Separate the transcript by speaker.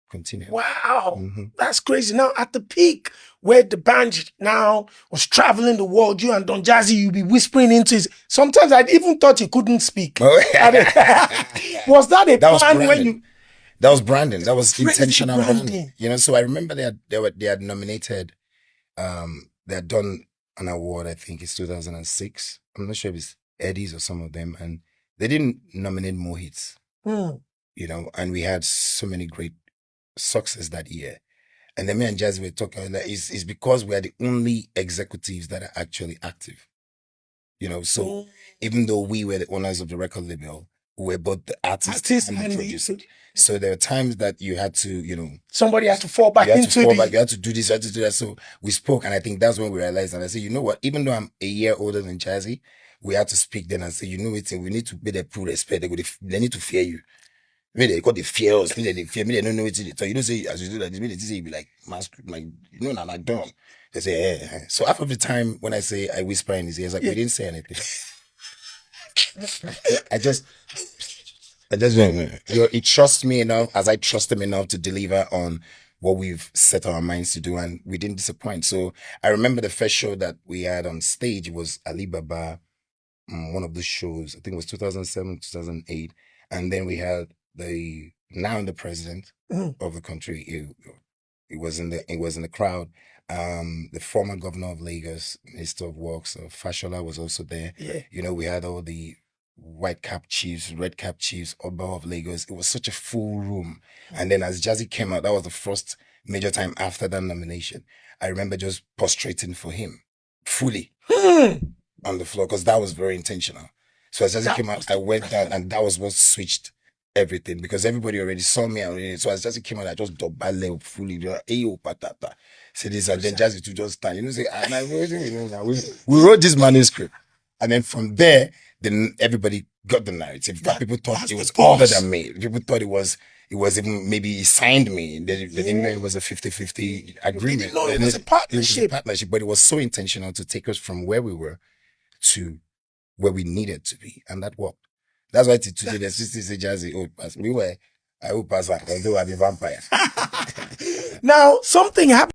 Speaker 1: continually.
Speaker 2: Wow, that's crazy. Now, at the peak, where the band now was traveling the world, you and Don Jazzy, you'd be whispering into his... Sometimes I even thought you couldn't speak. Was that a plan when you...
Speaker 1: That was branding. That was
Speaker 2: Crazy
Speaker 1: intentional branding.
Speaker 2: branding.
Speaker 1: You know, so I remember they had nominated, they had done an award, I think it's 2006. I'm not sure if it's Eddie's or some of them, and they didn't nominate more hits. You know, and we had so many great success that year. And then me and Jazzy were talking that it's because we are the only executives that are actually active. You know, so even though we were the owners of the record label, we were both the artists and the producer. So there were times that you had to, you know,
Speaker 2: somebody had to fall back into it.
Speaker 1: You had to do this, you had to do that. So we spoke, and I think that's when we realized, and I said, you know what, even though I'm a year older than Jazzy, we had to speak then and say, you know what, we need to be the full respect. They need to fear you. Maybe they got the fear us, maybe they fear, maybe they don't know what it is. So you don't say, as you do that, maybe they say, you be like, like, you know, like dumb. They say, eh. So half of the time when I say, I whisper in his ears, like, we didn't say anything. I just he trusts me enough as I trust him enough to deliver on what we've set our minds to do, and we didn't disappoint. So I remember the first show that we had on stage was Alibaba, one of the shows, I think it was 2007, 2008. And then we had the president of the country. It was in the crowd. The former governor of Lagos, Minister of Works, Fashola, was also there.
Speaker 2: Yeah.
Speaker 1: You know, we had all the white cap chiefs, red cap chiefs, Oba of Lagos. It was such a full room. And then as Jazzy came out, that was the first major time after that nomination. I remember just prostrating for him fully on the floor, because that was very intentional. So as Jazzy came out, I went down, and that was what switched everything, because everybody already saw me already. So as Jazzy came out, I just double fully. Patata. Say this, and then Jazzy to just stand. You know, say, and I wrote, you know, we wrote this manuscript, and then from there, then everybody got the narrative. People thought it was older than me. People thought it was even, maybe he signed me. They didn't know it was a 50-50 agreement.
Speaker 2: It was a partnership.
Speaker 1: But it was so intentional to take us from where we were to where we needed to be. And that worked. That's why today the sister say Jazzy, I hope pass, although I'm a vampire.
Speaker 2: Now, something happened.